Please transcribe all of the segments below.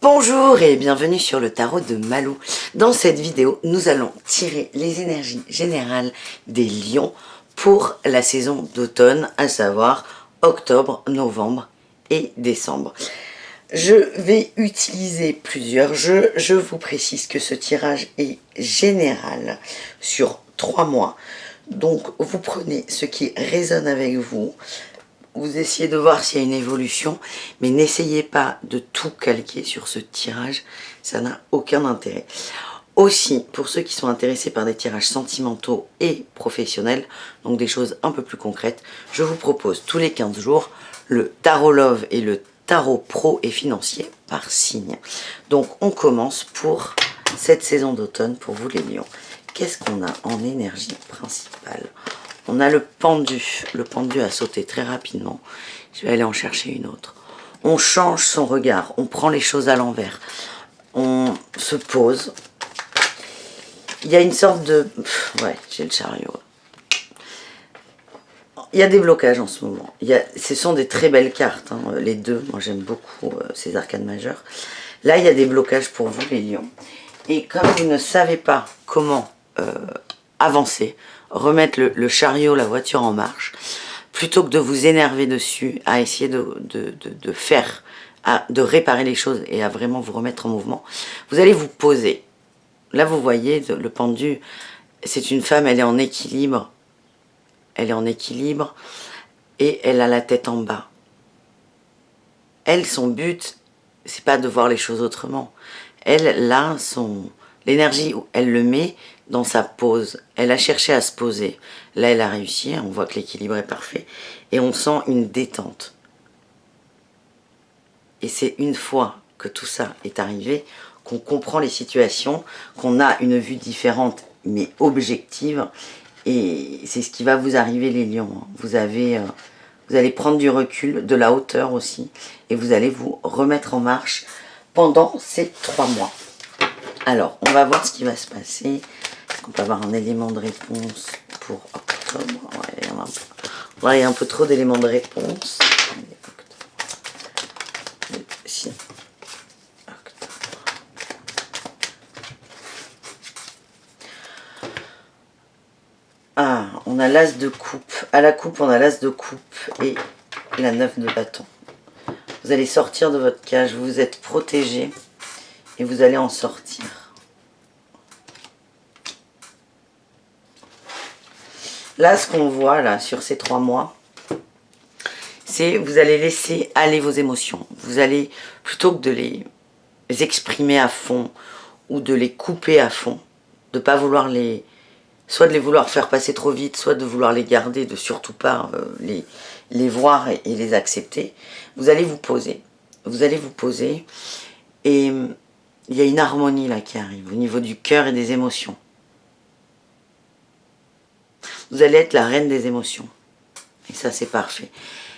Bonjour et bienvenue sur le tarot de Malou. Dans cette vidéo, nous allons tirer les énergies générales des lions pour la saison d'automne, à savoir octobre, novembre et décembre. Je vais utiliser plusieurs jeux. Je vous précise que ce tirage est général sur 3 mois. Donc vous prenez ce qui résonne avec vous. Vous essayez de voir s'il y a une évolution, mais n'essayez pas de tout calquer sur ce tirage, ça n'a aucun intérêt. Aussi, pour ceux qui sont intéressés par des tirages sentimentaux et professionnels, donc des choses un peu plus concrètes, je vous propose tous les 15 jours le tarot love et le tarot pro et financier par signe. Donc on commence pour cette saison d'automne pour vous les lions. Qu'est-ce qu'on a en énergie principale ? On a le pendu. Le pendu a sauté très rapidement. Je vais aller en chercher une autre. On change son regard. On prend les choses à l'envers. On se pose. Il y a une sorte de... Ouais, j'ai le chariot. Il y a des blocages en ce moment. Ce sont des très belles cartes, hein, les deux. Moi, j'aime beaucoup ces arcanes majeures. Là, il y a des blocages pour vous, les lions. Et comme vous ne savez pas comment avancer, remettre le chariot, la voiture en marche, plutôt que de vous énerver dessus, à essayer de réparer les choses et à vraiment vous remettre en mouvement, vous allez vous poser. Là, vous voyez, le pendu, c'est une femme, elle est en équilibre. Elle est en équilibre et elle a la tête en bas. Elle, son but, c'est pas de voir les choses autrement. Elle, là, l'énergie, elle le met dans sa pose. Elle a cherché à se poser. Là, elle a réussi. On voit que l'équilibre est parfait. Et on sent une détente. Et c'est une fois que tout ça est arrivé qu'on comprend les situations, qu'on a une vue différente, mais objective. Et c'est ce qui va vous arriver, les lions. Vous allez prendre du recul, de la hauteur aussi. Et vous allez vous remettre en marche pendant ces 3 mois. Alors, on va voir ce qui va se passer. Est-ce qu'on peut avoir un élément de réponse pour octobre? Ouais, il y a un peu trop d'éléments de réponse. Si. Octobre. Ah, on a l'as de coupe. À la coupe, on a l'as de coupe et la 9 de bâton. Vous allez sortir de votre cage, vous êtes protégé et vous allez en sortir. Là, ce qu'on voit là sur ces 3 mois, c'est vous allez laisser aller vos émotions. Vous allez, plutôt que de les exprimer à fond ou de les couper à fond, de ne pas vouloir soit de les vouloir faire passer trop vite, soit de vouloir les garder, de surtout pas les voir et les accepter, vous allez vous poser. Vous allez vous poser et il y a une harmonie là qui arrive au niveau du cœur et des émotions. Vous allez être la reine des émotions. Et ça, c'est parfait.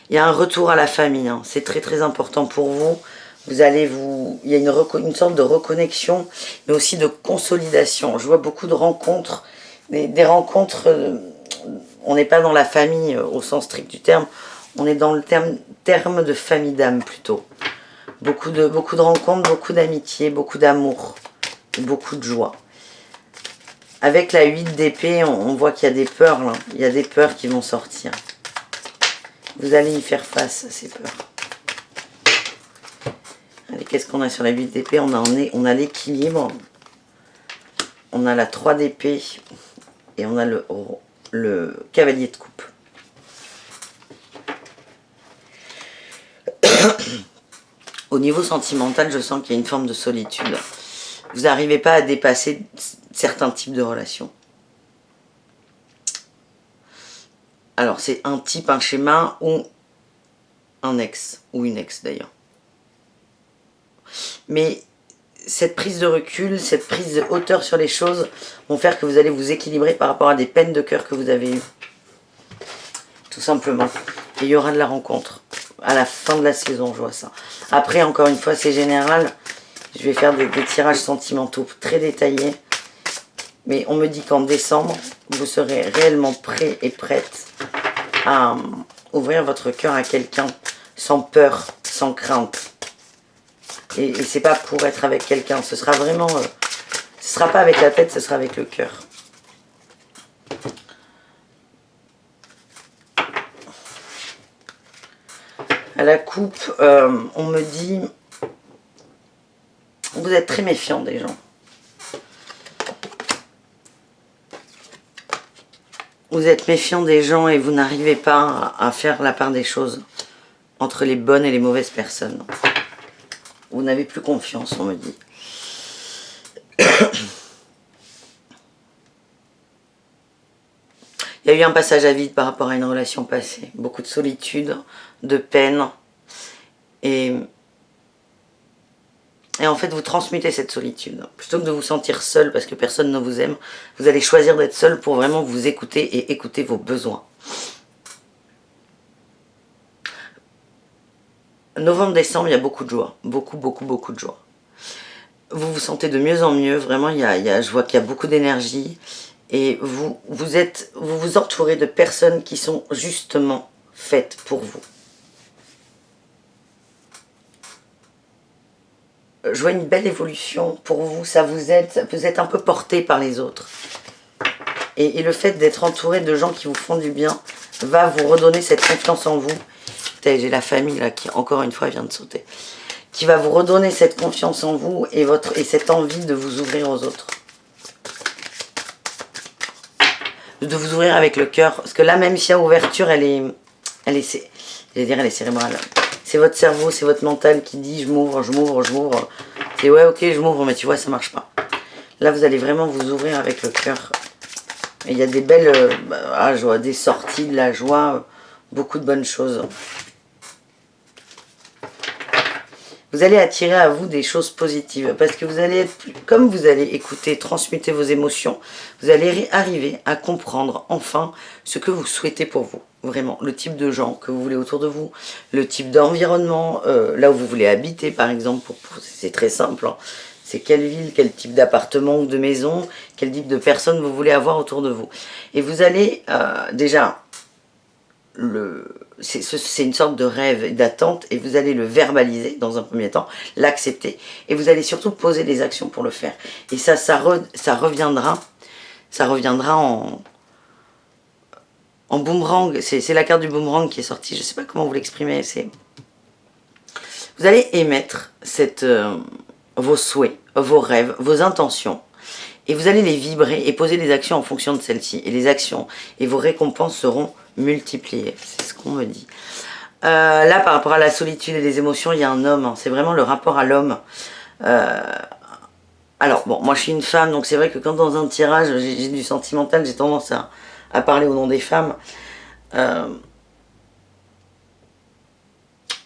Il y a un retour à la famille. Hein. C'est très, très important pour vous. Il y a une sorte de reconnexion, mais aussi de consolidation. Je vois beaucoup de rencontres. Des rencontres, on n'est pas dans la famille au sens strict du terme. On est dans le terme de famille d'âme plutôt. Beaucoup de rencontres, beaucoup d'amitié, beaucoup d'amour, beaucoup de joie. Avec la 8 d'épée, on voit qu'il y a des peurs là. Il y a des peurs qui vont sortir. Vous allez y faire face à ces peurs. Allez, qu'est-ce qu'on a sur la 8 d'épée? On a l'équilibre. On a la 3 d'épée. Et on a le cavalier de coupe. Au niveau sentimental, je sens qu'il y a une forme de solitude. Vous n'arrivez pas à dépasser certains types de relations. Alors, c'est un type, un schéma ou un ex, ou une ex d'ailleurs. Mais cette prise de recul, cette prise de hauteur sur les choses vont faire que vous allez vous équilibrer par rapport à des peines de cœur que vous avez eues. Tout simplement. Et il y aura de la rencontre. À la fin de la saison, je vois ça. Après, encore une fois, c'est général. Je vais faire des tirages sentimentaux très détaillés. Mais on me dit qu'en décembre, vous serez réellement prêt et prête à ouvrir votre cœur à quelqu'un sans peur, sans crainte. Et c'est pas pour être avec quelqu'un. Ce sera vraiment... ce sera pas avec la tête, ce sera avec le cœur. À la coupe, on me dit... Vous êtes très méfiant des gens. Vous êtes méfiant des gens et vous n'arrivez pas à faire la part des choses entre les bonnes et les mauvaises personnes. Vous n'avez plus confiance, on me dit. Il y a eu un passage à vide par rapport à une relation passée. Beaucoup de solitude, de peine. Et en fait, vous transmutez cette solitude. Plutôt que de vous sentir seul parce que personne ne vous aime, vous allez choisir d'être seul pour vraiment vous écouter et écouter vos besoins. Novembre-décembre, il y a beaucoup de joie. Beaucoup de joie. Vous vous sentez de mieux en mieux. Vraiment, je vois qu'il y a beaucoup d'énergie. Et vous vous entourez de personnes qui sont justement faites pour vous. Je vois une belle évolution pour vous, ça vous aide, vous êtes un peu porté par les autres. Et le fait d'être entouré de gens qui vous font du bien va vous redonner cette confiance en vous. J'ai la famille là qui, encore une fois, vient de sauter. Qui va vous redonner cette confiance en vous et cette envie de vous ouvrir aux autres. De vous ouvrir avec le cœur. Parce que là, même s'il y a ouverture, elle est cérébrale. C'est votre cerveau, c'est votre mental qui dit je m'ouvre. C'est ouais, ok, je m'ouvre, mais tu vois, ça marche pas. Là, vous allez vraiment vous ouvrir avec le cœur. Et il y a des belles joie, des sorties, de la joie, beaucoup de bonnes choses. Vous allez attirer à vous des choses positives parce que vous allez être, comme vous allez écouter, transmuter vos émotions, vous allez arriver à comprendre enfin ce que vous souhaitez pour vous. Vraiment, le type de gens que vous voulez autour de vous, le type d'environnement, là où vous voulez habiter par exemple, c'est très simple. Hein. C'est quelle ville, quel type d'appartement ou de maison, quel type de personnes vous voulez avoir autour de vous. Et vous allez déjà... c'est une sorte de rêve et d'attente et vous allez le verbaliser dans un premier temps, l'accepter et vous allez surtout poser des actions pour le faire. Et ça reviendra en boomerang. C'est la carte du boomerang qui est sortie, je ne sais pas comment vous l'exprimer. Vous allez émettre vos souhaits, vos rêves, vos intentions. Et vous allez les vibrer et poser des actions en fonction de celles-ci. Et les actions et vos récompenses seront multipliées. C'est ce qu'on me dit. Là, par rapport à la solitude et les émotions, il y a un homme. Hein. C'est vraiment le rapport à l'homme. Alors, bon, moi je suis une femme, donc c'est vrai que quand dans un tirage, j'ai du sentimental, j'ai tendance à parler au nom des femmes.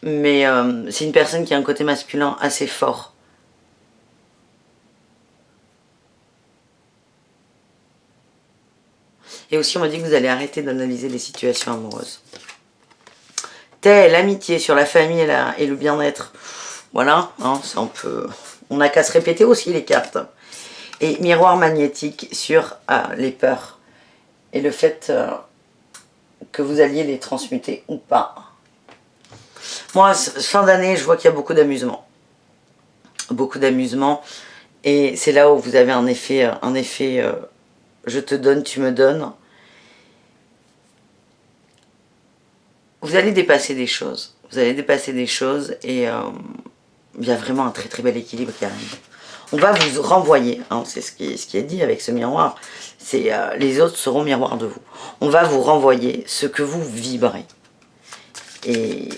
Mais c'est une personne qui a un côté masculin assez fort. Et aussi, on m'a dit que vous allez arrêter d'analyser les situations amoureuses. L'amitié sur la famille et le bien-être. Voilà, hein, c'est un peu... On n'a qu'à se répéter aussi les cartes. Et miroir magnétique sur les peurs. Et le fait que vous alliez les transmuter ou pas. Moi, fin d'année, je vois qu'il y a beaucoup d'amusement. Beaucoup d'amusement. Et c'est là où vous avez un effet je te donne, tu me donnes. Vous allez dépasser des choses. Vous allez dépasser des choses et il y a vraiment un très très bel équilibre qui arrive. On va vous renvoyer, hein, c'est ce qui est dit avec ce miroir. C'est les autres seront miroirs de vous. On va vous renvoyer ce que vous vibrez. Et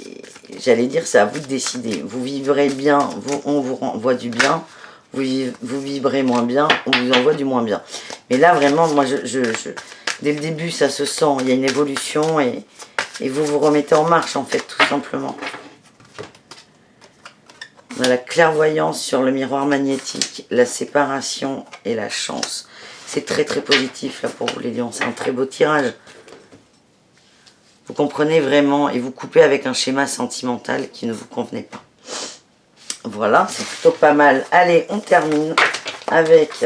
j'allais dire, c'est à vous de décider. Vous vibrez bien, on vous renvoie du bien. Vous vibrez moins bien, on vous envoie du moins bien. Mais là, vraiment, moi, dès le début, ça se sent. Il y a une évolution et vous vous remettez en marche, en fait, tout simplement. On a la clairvoyance sur le miroir magnétique, la séparation et la chance. C'est très, très positif, là, pour vous, les lions. C'est un très beau tirage. Vous comprenez vraiment et vous coupez avec un schéma sentimental qui ne vous convenait pas. Voilà, c'est plutôt pas mal. Allez, on termine avec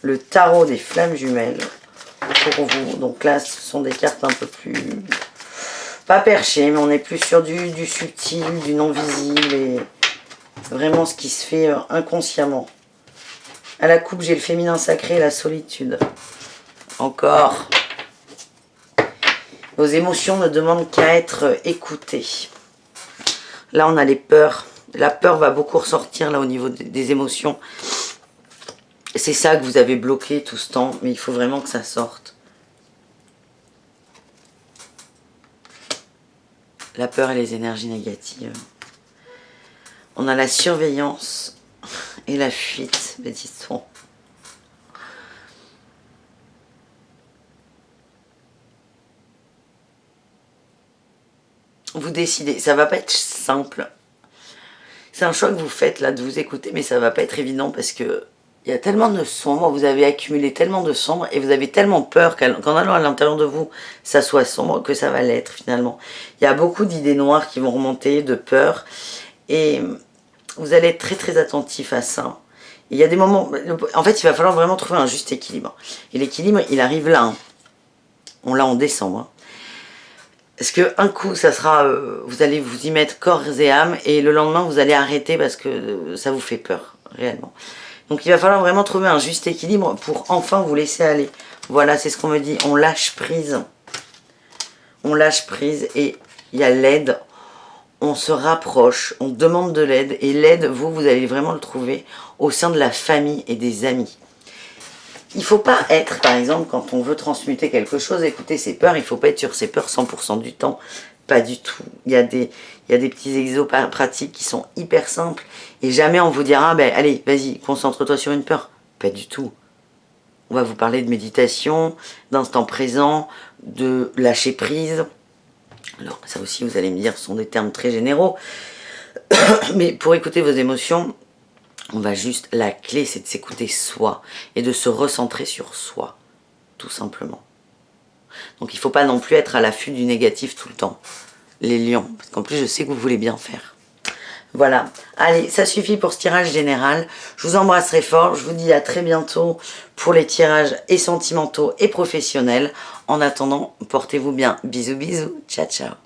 le tarot des flammes jumelles pour vous. Donc là, ce sont des cartes un peu plus... pas perchées, mais on est plus sur du subtil, du non visible. Et vraiment ce qui se fait inconsciemment. À la coupe, j'ai le féminin sacré et la solitude. Encore. Vos émotions ne demandent qu'à être écoutées. Là, on a les peurs. La peur va beaucoup ressortir là au niveau des émotions. C'est ça que vous avez bloqué tout ce temps, mais il faut vraiment que ça sorte. La peur et les énergies négatives. On a la surveillance et la fuite, me dit-on. Vous décidez, ça va pas être simple. C'est un choix que vous faites là de vous écouter, mais ça va pas être évident parce que il y a tellement de sombre, vous avez accumulé tellement de sombre et vous avez tellement peur qu'en allant à l'intérieur de vous, ça soit sombre que ça va l'être finalement. Il y a beaucoup d'idées noires qui vont remonter, de peur et vous allez être très très attentif à ça. Il y a des moments, en fait il va falloir vraiment trouver un juste équilibre. Et l'équilibre il arrive là, hein. On l'a en décembre. Hein. Parce que un coup, ça sera, vous allez vous y mettre corps et âme, et le lendemain, vous allez arrêter parce que ça vous fait peur, réellement. Donc il va falloir vraiment trouver un juste équilibre pour enfin vous laisser aller. Voilà, c'est ce qu'on me dit, on lâche prise. On lâche prise, et il y a l'aide, on se rapproche, on demande de l'aide, et l'aide, vous allez vraiment le trouver au sein de la famille et des amis. Il ne faut pas être, par exemple, quand on veut transmuter quelque chose, écouter ses peurs, il ne faut pas être sur ses peurs 100% du temps. Pas du tout. Il y a des petits exos pratiques qui sont hyper simples. Et jamais on vous dira, ben allez, vas-y, concentre-toi sur une peur. Pas du tout. On va vous parler de méditation, d'instant présent, de lâcher prise. Alors, ça aussi, vous allez me dire, ce sont des termes très généraux. Mais pour écouter vos émotions, on va juste, la clé c'est de s'écouter soi et de se recentrer sur soi, tout simplement. Donc il ne faut pas non plus être à l'affût du négatif tout le temps, les lions, parce qu'en plus je sais que vous voulez bien faire. Voilà, allez, ça suffit pour ce tirage général. Je vous embrasserai fort, je vous dis à très bientôt pour les tirages et sentimentaux et professionnels. En attendant, portez-vous bien, bisous bisous, ciao ciao.